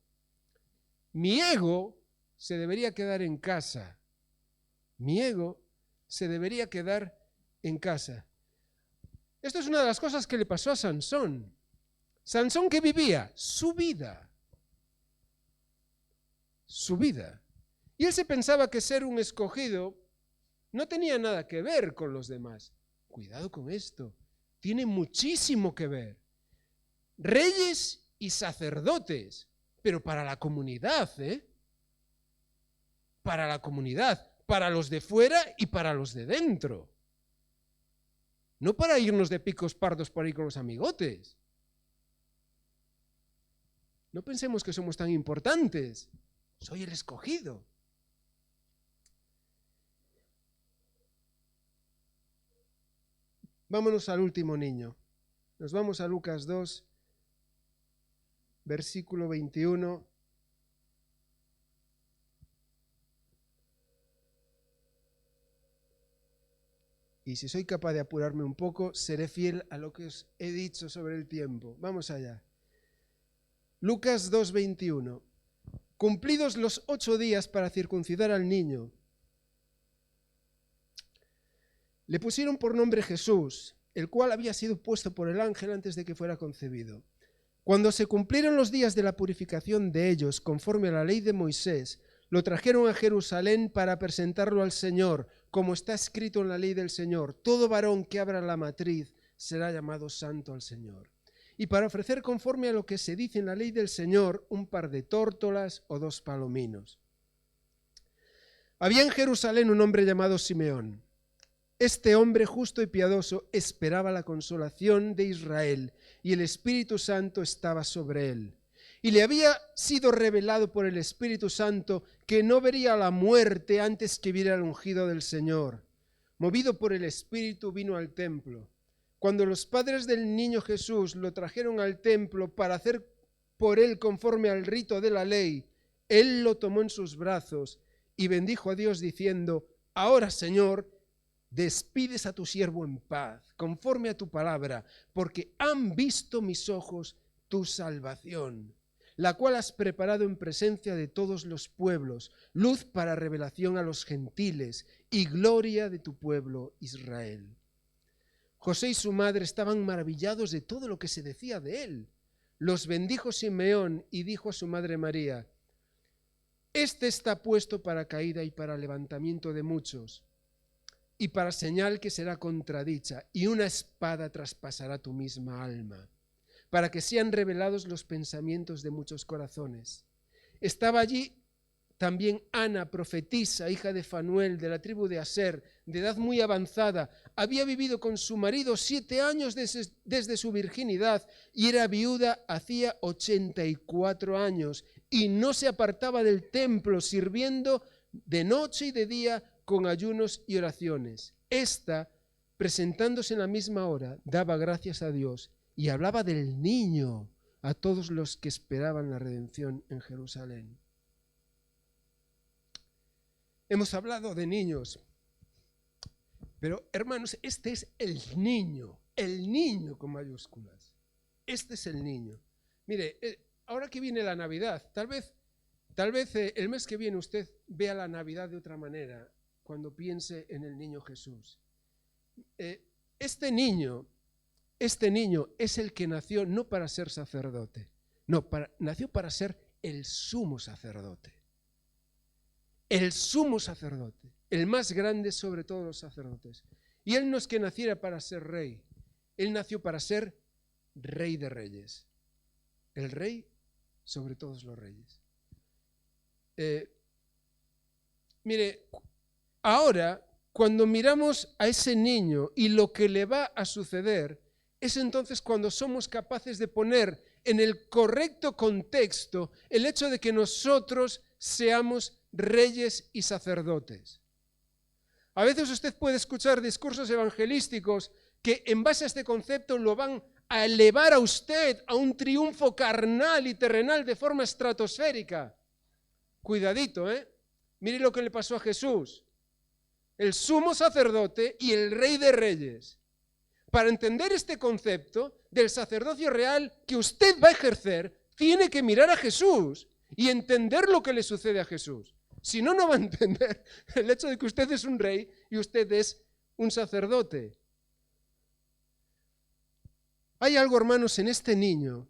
Mi ego se debería quedar en casa. Mi ego se debería quedar en casa. Esto es una de las cosas que le pasó a Sansón. Sansón, ¿qué vivía? Su vida. Su vida. Y él se pensaba que ser un escogido no tenía nada que ver con los demás. Cuidado con esto. Tiene muchísimo que ver. Reyes y sacerdotes, pero para la comunidad, Para la comunidad, para los de fuera y para los de dentro. No para irnos de picos pardos por ahí con los amigotes. No pensemos que somos tan importantes. Soy el escogido. Vámonos al último niño. Nos vamos a Lucas 2, versículo 21. Y si soy capaz de apurarme un poco, seré fiel a lo que os he dicho sobre el tiempo. Vamos allá. Lucas 2, 21. Cumplidos los 8 días para circuncidar al niño, le pusieron por nombre Jesús, el cual había sido puesto por el ángel antes de que fuera concebido. Cuando se cumplieron los días de la purificación de ellos, conforme a la ley de Moisés, lo trajeron a Jerusalén para presentarlo al Señor, como está escrito en la ley del Señor. Todo varón que abra la matriz será llamado santo al Señor. Y para ofrecer conforme a lo que se dice en la ley del Señor, un par de tórtolas o 2 palominos. Había en Jerusalén un hombre llamado Simeón. Este hombre justo y piadoso esperaba la consolación de Israel, y el Espíritu Santo estaba sobre él. Y le había sido revelado por el Espíritu Santo que no vería la muerte antes que viera el ungido del Señor. Movido por el Espíritu, vino al templo. Cuando los padres del niño Jesús lo trajeron al templo para hacer por él conforme al rito de la ley, él lo tomó en sus brazos y bendijo a Dios diciendo: Ahora, Señor, despides a tu siervo en paz, conforme a tu palabra, porque han visto mis ojos tu salvación, la cual has preparado en presencia de todos los pueblos, luz para revelación a los gentiles y gloria de tu pueblo Israel. José y su madre estaban maravillados de todo lo que se decía de él. Los bendijo Simeón y dijo a su madre María: Este está puesto para caída y para levantamiento de muchos, y para señal que será contradicha, y una espada traspasará tu misma alma, para que sean revelados los pensamientos de muchos corazones. Estaba allí también Ana, profetisa, hija de Fanuel, de la tribu de Aser, de edad muy avanzada. Había vivido con su marido 7 años desde su virginidad y era viuda hacía 84 años y no se apartaba del templo, sirviendo de noche y de día con ayunos y oraciones. Esta, presentándose en la misma hora, daba gracias a Dios y hablaba del niño a todos los que esperaban la redención en Jerusalén. Hemos hablado de niños, pero hermanos, este es el niño con mayúsculas. Este es el niño. Mire, ahora que viene la Navidad, tal vez el mes que viene usted vea la Navidad de otra manera cuando piense en el niño Jesús. Este niño es el que nació no para ser sacerdote, nació para ser el sumo sacerdote. El sumo sacerdote, el más grande sobre todos los sacerdotes. Y él no es que naciera para ser rey, él nació para ser rey de reyes. El rey sobre todos los reyes. Mire, ahora cuando miramos a ese niño y lo que le va a suceder, es entonces cuando somos capaces de poner en el correcto contexto el hecho de que nosotros seamos reyes y sacerdotes. A veces usted puede escuchar discursos evangelísticos que en base a este concepto lo van a elevar a usted a un triunfo carnal y terrenal de forma estratosférica. Cuidadito, Mire lo que le pasó a Jesús, el sumo sacerdote y el rey de reyes. Para entender este concepto del sacerdocio real que usted va a ejercer, tiene que mirar a Jesús y entender lo que le sucede a Jesús. Si no, no va a entender el hecho de que usted es un rey y usted es un sacerdote. Hay algo, hermanos, en este niño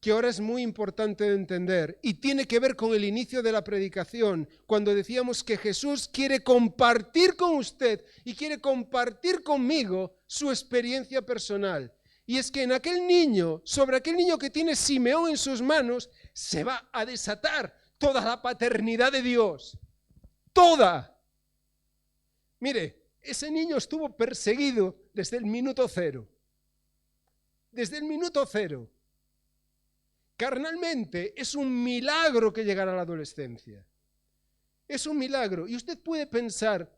que ahora es muy importante de entender y tiene que ver con el inicio de la predicación, cuando decíamos que Jesús quiere compartir con usted y quiere compartir conmigo su experiencia personal. Y es que en aquel niño, sobre aquel niño que tiene Simeón en sus manos, se va a desatar toda la paternidad de Dios. Toda. Mire, ese niño estuvo perseguido desde el minuto cero. Desde el minuto cero. Carnalmente es un milagro que llegara a la adolescencia. Es un milagro. Y usted puede pensar,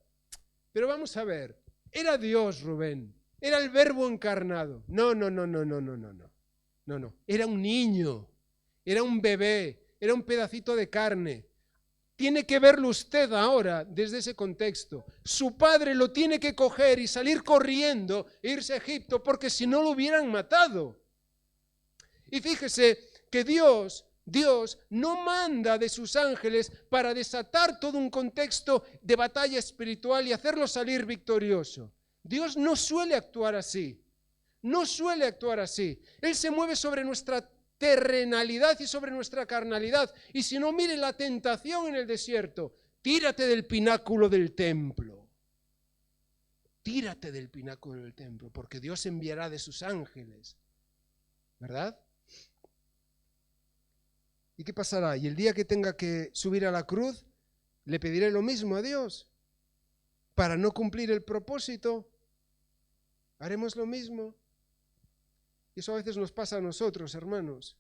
pero vamos a ver, era Dios, Rubén. Era el Verbo encarnado. No. Era un niño. Era un bebé. Era un pedacito de carne. Tiene que verlo usted ahora desde ese contexto. Su padre lo tiene que coger y salir corriendo e irse a Egipto porque si no lo hubieran matado. Y fíjese que Dios no manda de sus ángeles para desatar todo un contexto de batalla espiritual y hacerlo salir victorioso. Dios no suele actuar así. No suele actuar así. Él se mueve sobre nuestra terrenalidad y sobre nuestra carnalidad. Y si no, mire la tentación en el desierto. Tírate del pináculo del templo. Tírate del pináculo del templo, porque Dios enviará de sus ángeles. ¿Verdad? ¿Y qué pasará? Y el día que tenga que subir a la cruz, le pediré lo mismo a Dios. Para no cumplir el propósito, haremos lo mismo. Y eso a veces nos pasa a nosotros, hermanos.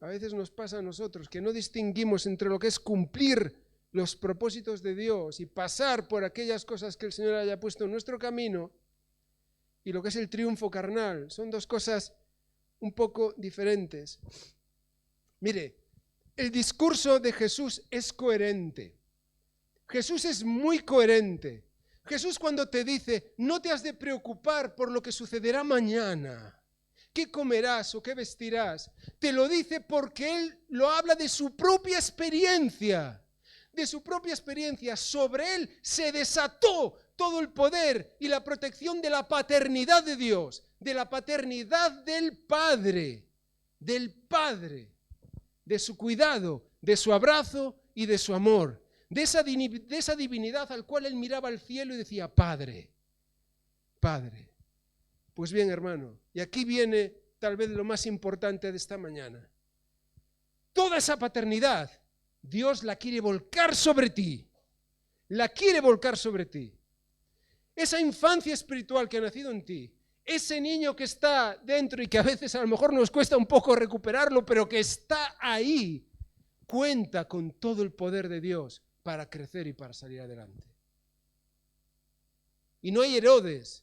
A veces nos pasa a nosotros, que no distinguimos entre lo que es cumplir los propósitos de Dios y pasar por aquellas cosas que el Señor haya puesto en nuestro camino y lo que es el triunfo carnal. Son dos cosas un poco diferentes. Mire, el discurso de Jesús es coherente. Jesús es muy coherente. Jesús cuando te dice, no te has de preocupar por lo que sucederá mañana, qué comerás o qué vestirás, te lo dice porque Él lo habla de su propia experiencia. De su propia experiencia. Sobre Él se desató todo el poder y la protección de la paternidad de Dios, de la paternidad del Padre, de su cuidado, de su abrazo y de su amor, de esa divinidad al cual él miraba al cielo y decía, Padre, Padre. Pues bien, hermano, y aquí viene tal vez lo más importante de esta mañana. Toda esa paternidad, Dios la quiere volcar sobre ti. La quiere volcar sobre ti. Esa infancia espiritual que ha nacido en ti, ese niño que está dentro y que a veces a lo mejor nos cuesta un poco recuperarlo, pero que está ahí, cuenta con todo el poder de Dios para crecer y para salir adelante. Y no hay Herodes,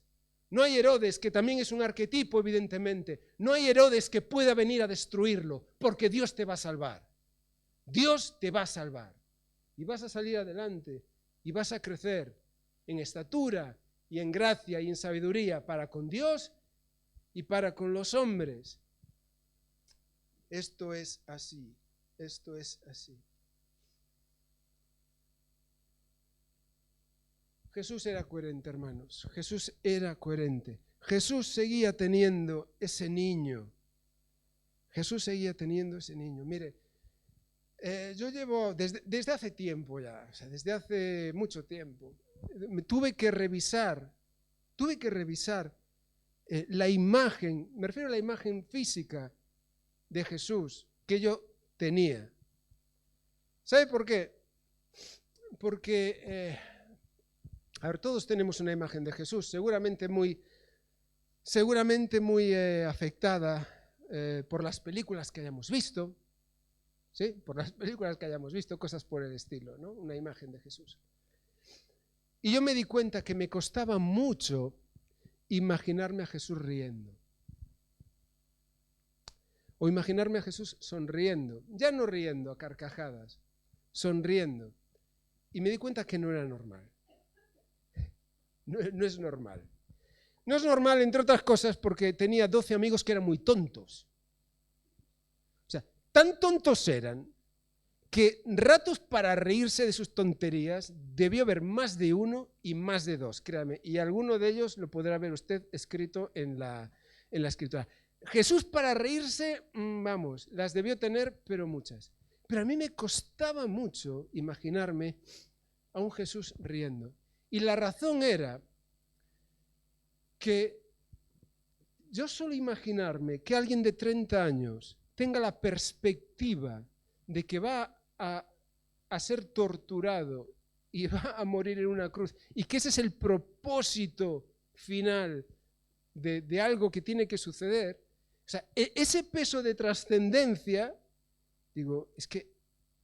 que también es un arquetipo evidentemente, no hay Herodes que pueda venir a destruirlo, porque Dios te va a salvar. Dios te va a salvar. Y vas a salir adelante y vas a crecer en estatura y en gracia y en sabiduría para con Dios y para con los hombres. Esto es así, esto es así. Jesús era coherente, hermanos. Jesús era coherente. Jesús seguía teniendo ese niño. Jesús seguía teniendo ese niño. Mire, yo llevo desde hace tiempo ya, o sea, desde hace mucho tiempo, tuve que revisar la imagen, me refiero a la imagen física de Jesús que yo tenía. ¿Sabe por qué? Porque, a ver, todos tenemos una imagen de Jesús, seguramente muy afectada por las películas que hayamos visto, ¿sí? Por las películas que hayamos visto, cosas por el estilo, ¿no? Una imagen de Jesús. Y yo me di cuenta que me costaba mucho imaginarme a Jesús riendo. O imaginarme a Jesús sonriendo. Ya no riendo a carcajadas, sonriendo. Y me di cuenta que no era normal. No es normal. No es normal, entre otras cosas, porque tenía 12 amigos que eran muy tontos. O sea, tan tontos eran que ratos para reírse de sus tonterías debió haber más de uno y más de dos, créame. Y alguno de ellos lo podrá ver usted escrito en la escritura. Jesús para reírse, vamos, las debió tener, pero muchas. Pero a mí me costaba mucho imaginarme a un Jesús riendo. Y la razón era que yo solo imaginarme que alguien de 30 años tenga la perspectiva de que va a ser torturado y va a morir en una cruz, y que ese es el propósito final de algo que tiene que suceder, o sea, ese peso de trascendencia, digo, es que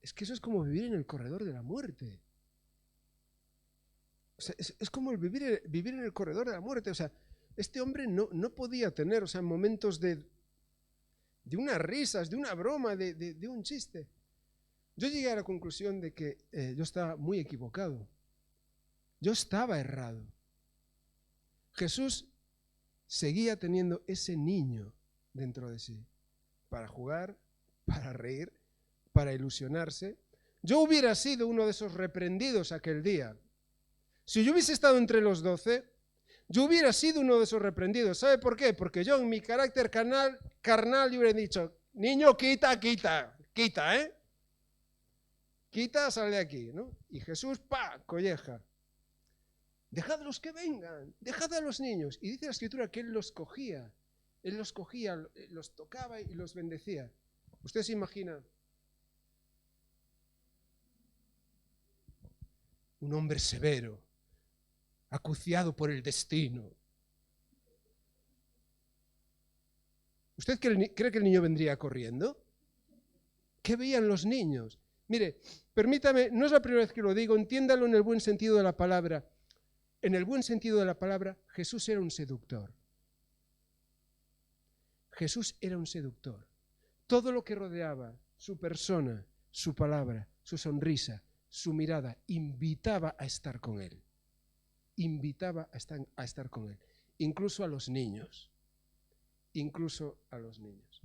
eso es como vivir en el corredor de la muerte. O sea, es como vivir en el corredor de la muerte. O sea, este hombre no podía tener, o sea, momentos de unas risas, de una broma, de un chiste. Yo llegué a la conclusión de que yo estaba muy equivocado. Yo estaba errado. Jesús seguía teniendo ese niño dentro de sí, para jugar, para reír, para ilusionarse. Yo hubiera sido uno de esos reprendidos aquel día. Si yo hubiese estado entre los 12, yo hubiera sido uno de esos reprendidos. ¿Sabe por qué? Porque yo en mi carácter carnal yo hubiera dicho, niño, quita, ¿eh? Quita, sal de aquí, ¿no? Y Jesús, colleja. Dejadlos que vengan, dejad a los niños. Y dice la Escritura que Él los cogía, los tocaba y los bendecía. ¿Usted se imagina? Un hombre severo, acuciado por el destino. ¿Usted cree que el niño vendría corriendo? ¿Qué veían los niños? Mire, permítame, no es la primera vez que lo digo, entiéndalo en el buen sentido de la palabra. En el buen sentido de la palabra, Jesús era un seductor. Jesús era un seductor. Todo lo que rodeaba su persona, su palabra, su sonrisa, su mirada, invitaba a estar con Él. Invitaba a estar con Él. Incluso a los niños. Incluso a los niños.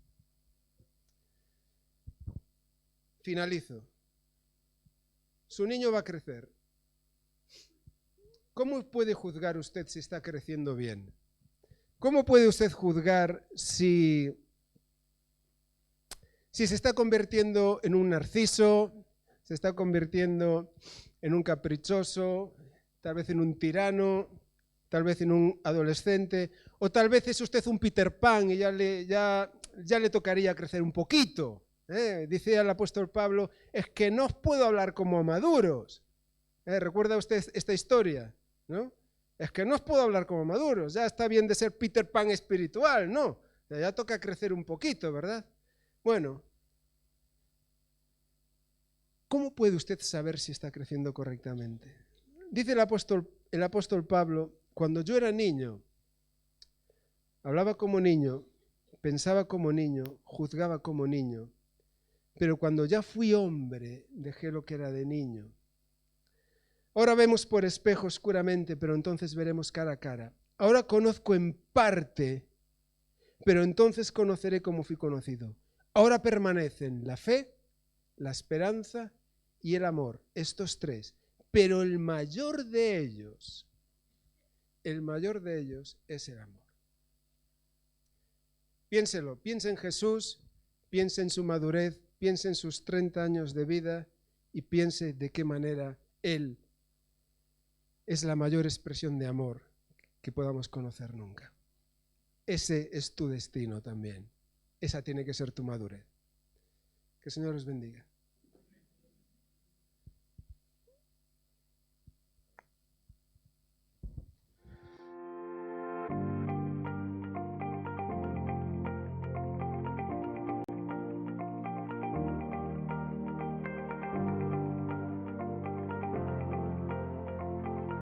Finalizo. Su niño va a crecer. ¿Cómo puede juzgar usted si está creciendo bien? ¿Cómo puede usted juzgar si se está convirtiendo en un narciso, se está convirtiendo en un caprichoso, tal vez en un tirano, tal vez en un adolescente, o tal vez es usted un Peter Pan y ya le tocaría crecer un poquito. Dice el apóstol Pablo, es que no os puedo hablar como a maduros. ¿Recuerda usted esta historia? ¿No? Es que no os puedo hablar como maduros, ya está bien de ser Peter Pan espiritual, ¿no? Ya toca crecer un poquito, ¿verdad? Bueno, ¿cómo puede usted saber si está creciendo correctamente? Dice el apóstol Pablo, cuando yo era niño, hablaba como niño, pensaba como niño, juzgaba como niño, pero cuando ya fui hombre, dejé lo que era de niño. Ahora vemos por espejo oscuramente, pero entonces veremos cara a cara. Ahora conozco en parte, pero entonces conoceré como fui conocido. Ahora permanecen la fe, la esperanza y el amor, estos tres. Pero el mayor de ellos es el amor. Piénselo, piense en Jesús, piense en su madurez, piense en sus 30 años de vida y piense de qué manera Él es la mayor expresión de amor que podamos conocer nunca. Ese es tu destino también. Esa tiene que ser tu madurez. Que el Señor os bendiga.